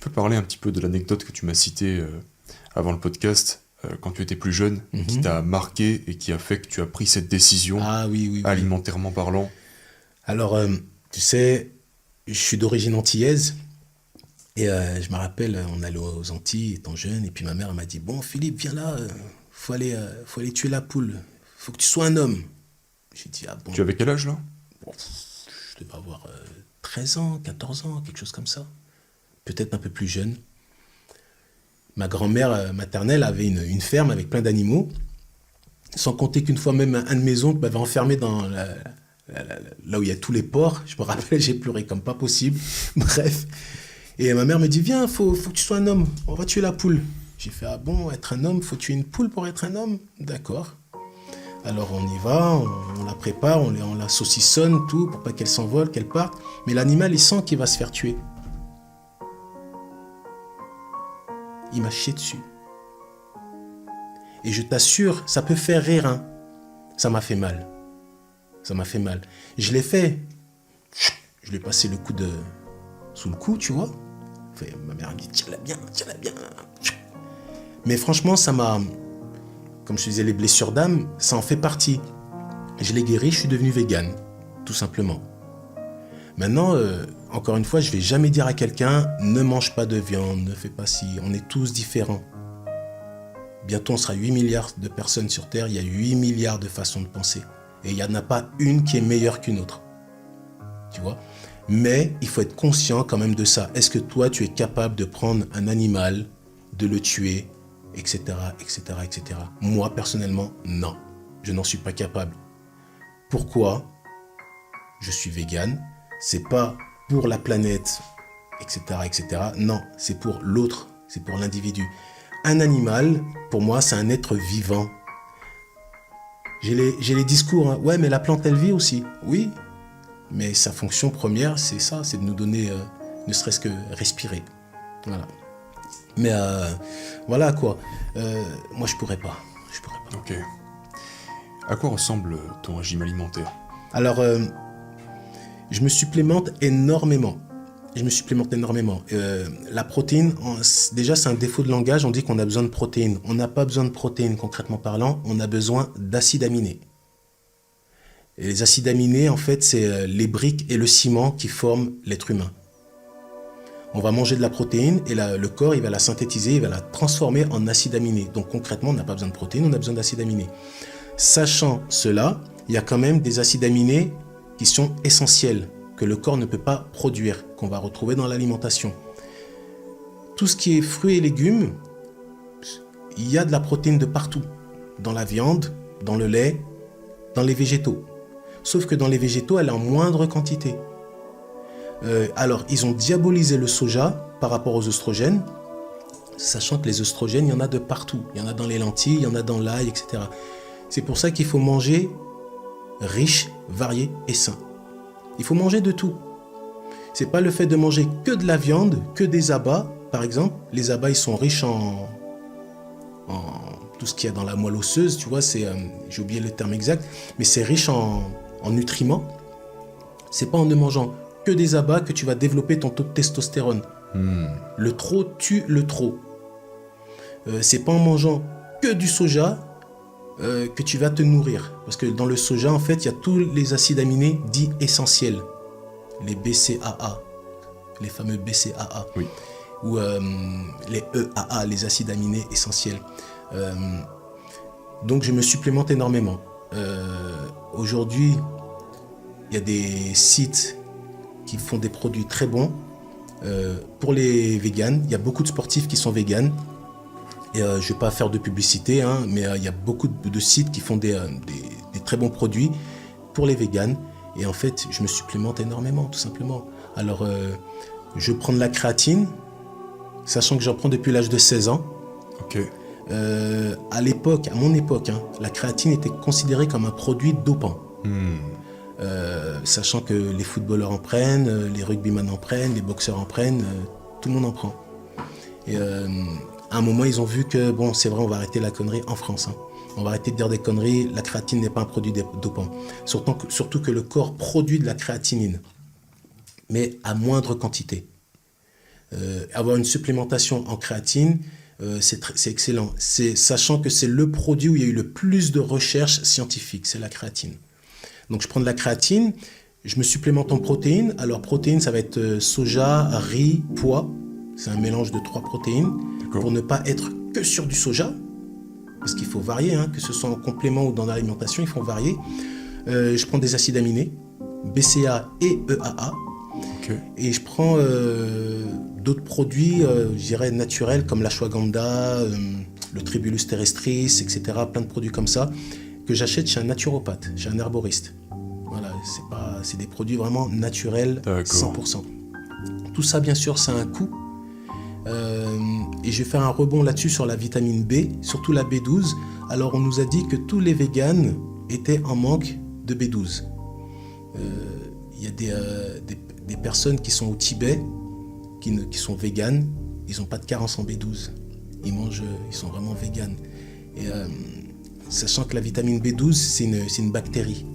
peux parler un petit peu de l'anecdote que tu m'as citée avant le podcast, quand tu étais plus jeune, qui t'a marqué et qui a fait que tu as pris cette décision, Ah oui, oui, oui. alimentairement parlant? Alors, tu sais, je suis d'origine antillaise et je me rappelle, on allait aux Antilles étant jeune et puis ma mère elle m'a dit, bon Philippe, viens là, faut aller tuer la poule, faut que tu sois un homme. J'ai dit, ah bon, Tu avais quel âge là? bon, je devais avoir 13 ans, 14 ans, quelque chose comme ça. Peut-être un peu plus jeune. Ma grand-mère maternelle avait une ferme avec plein d'animaux. Sans compter qu'une fois même un de mes oncles m'avait enfermé dans là où il y a tous les porcs. Je me rappelle, j'ai pleuré comme pas possible. Bref. Et ma mère me dit, viens, faut que tu sois un homme. On va tuer la poule. J'ai fait, ah bon, être un homme, faut tuer une poule pour être un homme? D'accord. Alors on y va, on la prépare, on la saucissonne, tout, pour pas qu'elle s'envole, qu'elle parte. Mais l'animal, il sent qu'il va se faire tuer. Il m'a chié dessus. Et je t'assure, ça peut faire rire, hein. Ça m'a fait mal. Ça m'a fait mal. Je l'ai fait. Je lui ai passé le coude sous le cou, tu vois. Enfin, ma mère me dit, tiens-la bien, tiens-la bien. Mais franchement, ça m'a... Comme je te disais, les blessures d'âme, ça en fait partie. Je l'ai guéri, je suis devenu vegan, tout simplement. Maintenant, encore une fois, je vais jamais dire à quelqu'un, ne mange pas de viande, ne fais pas ci. On est tous différents. Bientôt, on sera 8 milliards de personnes sur Terre. Il y a 8 milliards de façons de penser. Et il n'y en a pas une qui est meilleure qu'une autre. Tu vois? Mais il faut être conscient quand même de ça. Est-ce que toi, tu es capable de prendre un animal, de le tuer, etc., etc., etc. Moi, personnellement, non. Je n'en suis pas capable. Pourquoi? Je suis vegan. C'est pas pour la planète, etc., etc. Non, c'est pour l'autre. C'est pour l'individu. Un animal, pour moi, c'est un être vivant. J'ai les discours, hein. Ouais, mais la plante, elle vit aussi. Oui, mais sa fonction première, c'est ça, c'est de nous donner, ne serait-ce que respirer. Voilà. Mais voilà quoi. Moi, je pourrais pas. Je pourrais pas. Ok. À quoi ressemble ton régime alimentaire? Alors, je me supplémente énormément. Je me supplémente énormément. La protéine, déjà c'est un défaut de langage, on dit qu'on a besoin de protéines. On n'a pas besoin de protéines concrètement parlant, on a besoin d'acides aminés. Et les acides aminés, en fait, c'est les briques et le ciment qui forment l'être humain. On va manger de la protéine et le corps, il va la synthétiser, il va la transformer en acides aminés. Donc concrètement, on n'a pas besoin de protéines, on a besoin d'acides aminés. Sachant cela, il y a quand même des acides aminés qui sont essentiels, que le corps ne peut pas produire, qu'on va retrouver dans l'alimentation. Tout ce qui est fruits et légumes, il y a de la protéine de partout. Dans la viande, dans le lait, dans les végétaux. Sauf que dans les végétaux, elle est en moindre quantité. Alors, ils ont diabolisé le soja par rapport aux œstrogènes, sachant que les œstrogènes, il y en a de partout. Il y en a dans les lentilles, il y en a dans l'ail, etc. C'est pour ça qu'il faut manger riche, varié et sain. Il faut manger de tout. C'est pas le fait de manger que de la viande, que des abats, par exemple. Les abats, ils sont riches en tout ce qu'il y a dans la moelle osseuse, tu vois, j'ai oublié le terme exact, mais c'est riche en nutriments. C'est pas en ne mangeant que des abats que tu vas développer ton taux de testostérone. Le trop tue le trop. C'est pas en mangeant que du soja que tu vas te nourrir. Parce que dans le soja, en fait, il y a tous les acides aminés dits essentiels. Les BCAA, les fameux BCAA. Oui. Ou les EAA, les acides aminés essentiels. Donc je me supplémente énormément. Aujourd'hui, il y a des sites qui font des produits très bons. Pour les véganes, il y a beaucoup de sportifs qui sont véganes. Et je ne vais pas faire de publicité, hein, mais il y a beaucoup de sites qui font des très bons produits pour les véganes. Et en fait, je me supplémente énormément, tout simplement. Alors, je prends de la créatine, sachant que j'en prends depuis l'âge de 16 ans. Ok. À l'époque, à mon époque, hein, la créatine était considérée comme un produit dopant. Sachant que les footballeurs en prennent, les rugbyman en prennent, les boxeurs en prennent, tout le monde en prend. Et à un moment, ils ont vu que, bon, c'est vrai, on va arrêter la connerie en France. Hein. On va arrêter de dire des conneries, la créatine n'est pas un produit dopant. Surtout que le corps produit de la créatinine, mais à moindre quantité. Avoir une supplémentation en créatine, c'est excellent. Sachant que c'est le produit où il y a eu le plus de recherches scientifiques, c'est la créatine. Donc je prends de la créatine, je me supplémente en protéines. Alors protéines, ça va être soja, riz, pois. C'est un mélange de 3 protéines. D'accord. Pour ne pas être que sur du soja, parce qu'il faut varier, hein, que ce soit en complément ou dans l'alimentation, il faut varier. Je prends des acides aminés, BCA et EAA. Ok. Et je prends d'autres produits, je dirais naturels, comme l'ashwagandha, le tribulus terrestris, etc. Plein de produits comme ça, que j'achète chez un naturopathe, chez un herboriste. Voilà, c'est des produits vraiment naturels, D'accord. 100%. Tout ça, bien sûr, ça a un coût. Et je vais faire un rebond là-dessus sur la vitamine B, surtout la B12. Alors, on nous a dit que tous les véganes étaient en manque de B12. Il y a des personnes qui sont au Tibet, qui sont véganes, ils n'ont pas de carence en B12. Ils sont vraiment véganes. Et sachant que la vitamine B12, c'est une bactérie.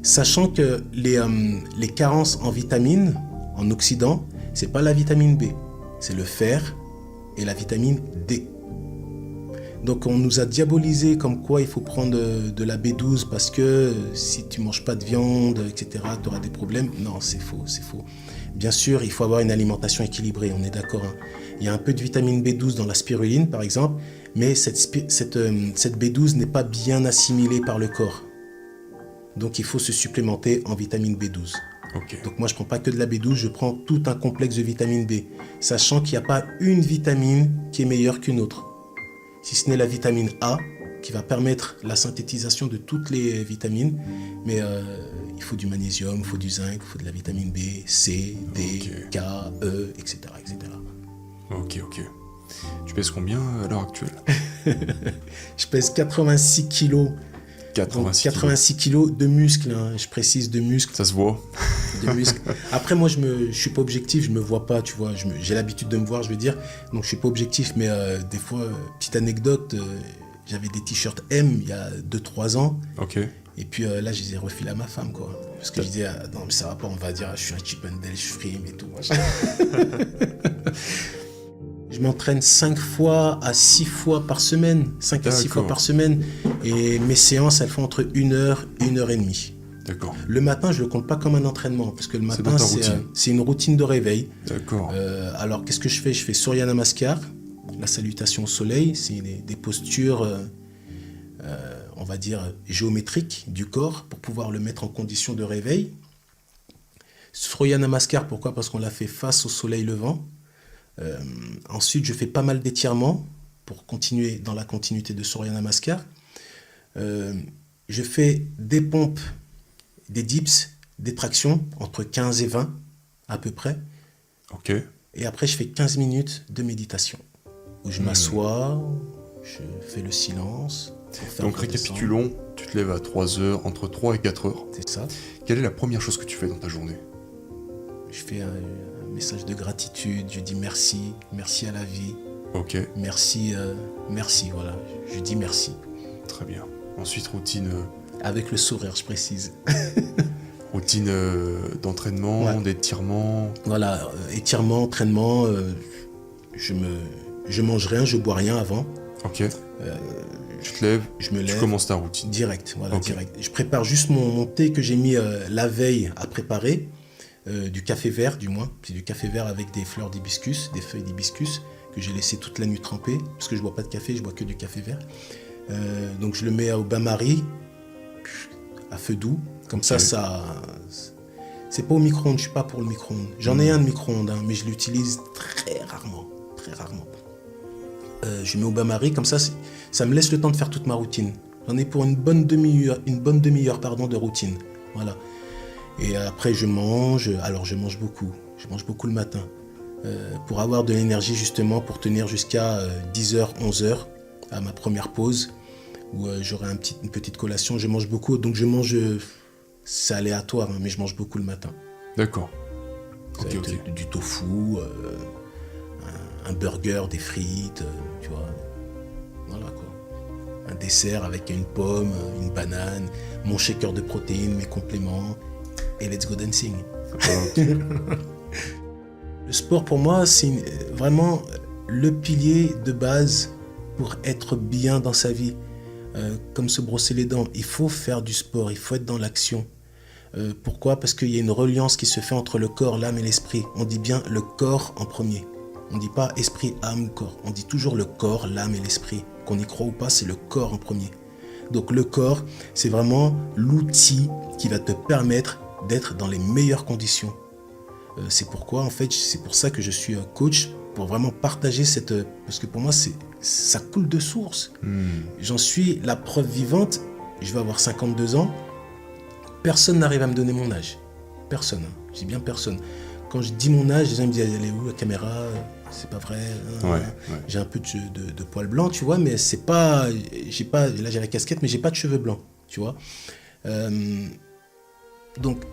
Sachant que les carences en vitamines, en oxydants, c'est pas la vitamine B, c'est le fer et la vitamine D. Donc on nous a diabolisé comme quoi il faut prendre de la B12 parce que si tu manges pas de viande, etc., tu auras des problèmes. Non, c'est faux, c'est faux. Bien sûr, il faut avoir une alimentation équilibrée, on est d'accord. Hein. Il y a un peu de vitamine B12 dans la spiruline, par exemple, mais cette B12 n'est pas bien assimilée par le corps. Donc il faut se supplémenter en vitamine B12. Ok. Donc moi je prends pas que de la B12, je prends tout un complexe de vitamine B, sachant qu'il n'y a pas une vitamine qui est meilleure qu'une autre. Si ce n'est la vitamine A, qui va permettre la synthétisation de toutes les vitamines, mais il faut du magnésium, il faut du zinc, il faut de la vitamine B, C, D, K, E, etc., etc. Ok. Tu pèses combien à l'heure actuelle? Je pèse 86 kilos. 86 kilos de muscles, hein, je précise de muscles. Ça se voit. De muscles. Après, moi, je suis pas objectif, je me vois pas, tu vois. J'ai l'habitude de me voir, je veux dire. Donc, je suis pas objectif, mais des fois, petite anecdote, j'avais des t-shirts M il y a 2-3 ans. Ok. Et puis là, je les ai refilés à ma femme, quoi. Parce que je disais, non, mais ça va pas, on va dire, je suis un Chippendale, je frime et tout. Je m'entraîne 5 fois à 6 fois par semaine. 5 à 6 fois par semaine. Et mes séances, elles font entre 1 heure et 1 heure et demie. D'accord. Le matin, je le compte pas comme un entraînement. Parce que le matin, c'est une routine de réveil. D'accord. Alors, qu'est-ce que je fais? Je fais Surya Namaskar, la salutation au soleil. C'est des postures, on va dire, géométriques du corps pour pouvoir le mettre en condition de réveil. Surya Namaskar, pourquoi? Parce qu'on l'a fait face au soleil levant. Ensuite, je fais pas mal d'étirements pour continuer dans la continuité de Surya Namaskar. Je fais des pompes, des dips, des tractions entre 15 et 20 à peu près. Ok. Et après, je fais 15 minutes de méditation où je m'assois, je fais le silence. Donc récapitulons, tu te lèves à 3 heures, entre 3 et 4 heures. C'est ça. Quelle est la première chose que tu fais dans ta journée? Je fais un message de gratitude, je dis merci à la vie. Ok. Merci, voilà, je dis merci. Très bien. Ensuite, routine... Avec le sourire, je précise. Routine d'entraînement, d'étirement. Voilà, étirement, entraînement, je mange rien, je bois rien avant. Ok. Tu te lèves, je me lève, tu commences ta routine. Direct, voilà, direct. Je prépare juste mon thé que j'ai mis la veille à préparer. Du café vert du moins, c'est du café vert avec des fleurs d'hibiscus, des feuilles d'hibiscus que j'ai laissé toute la nuit tremper parce que je bois pas de café, je bois que du café vert. Donc je le mets au bain-marie à feu doux, comme ça c'est pas au micro-ondes, je suis pas pour le micro-ondes. J'en ai un de micro-ondes, hein, mais je l'utilise très rarement. Je mets au bain-marie, comme ça ça me laisse le temps de faire toute ma routine. J'en ai pour une bonne demi-heure de routine, voilà. Et après, je mange beaucoup. Je mange beaucoup le matin. Pour avoir de l'énergie, justement, pour tenir jusqu'à 10h, 11h, à ma première pause, où j'aurai une petite collation. Je mange beaucoup, donc je mange... c'est aléatoire, hein, mais je mange beaucoup le matin. D'accord. Ça va être du tofu, un burger, des frites, tu vois. Voilà, quoi. Un dessert avec une pomme, une banane, mon shaker de protéines, mes compléments... Et let's go dancing. Le sport, pour moi, c'est vraiment le pilier de base pour être bien dans sa vie. Comme se brosser les dents, il faut faire du sport, il faut être dans l'action. Pourquoi? Parce qu'il y a une reliance qui se fait entre le corps, l'âme et l'esprit. On dit bien le corps en premier. On ne dit pas esprit, âme, corps. On dit toujours le corps, l'âme et l'esprit. Qu'on y croit ou pas, c'est le corps en premier. Donc le corps, c'est vraiment l'outil qui va te permettre d'être dans les meilleures conditions. C'est pourquoi, en fait, c'est pour ça que je suis coach, pour vraiment partager cette... Parce que pour moi, ça coule de source. J'en suis la preuve vivante. Je vais avoir 52 ans. Personne n'arrive à me donner mon âge. Personne. Hein. Je dis bien personne. Quand je dis mon âge, les gens me disent, elle est où la caméra? C'est pas vrai. Ouais. J'ai un peu de poils blancs, tu vois, mais c'est pas... Là, j'ai la casquette, mais j'ai pas de cheveux blancs, tu vois. Donc,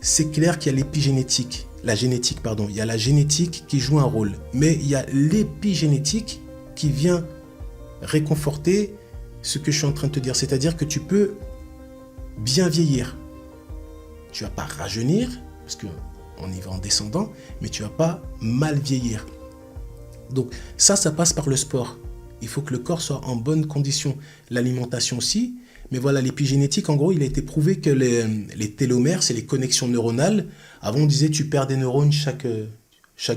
c'est clair qu'il y a l'épigénétique. Il y a la génétique qui joue un rôle. Mais il y a l'épigénétique qui vient réconforter ce que je suis en train de te dire. C'est-à-dire que tu peux bien vieillir. Tu vas pas rajeunir, parce qu'on y va en descendant, mais tu vas pas mal vieillir. Donc ça passe par le sport. Il faut que le corps soit en bonne condition. L'alimentation aussi, mais voilà, l'épigénétique, en gros, il a été prouvé que les télomères, c'est les connexions neuronales. Avant, on disait tu perds des neurones chaque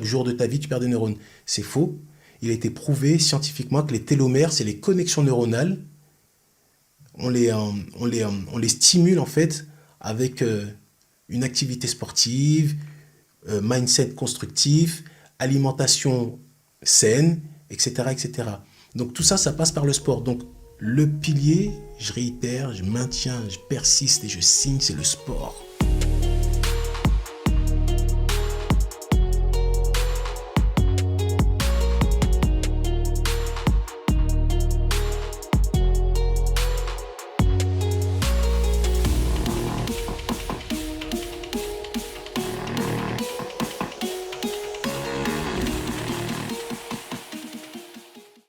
jour de ta vie, tu perds des neurones. C'est faux. Il a été prouvé scientifiquement que les télomères, c'est les connexions neuronales. On les stimule en fait avec une activité sportive, mindset constructif, alimentation saine, etc., etc. Donc tout ça passe par le sport. Donc le pilier, je réitère, je maintiens, je persiste et je signe, c'est le sport.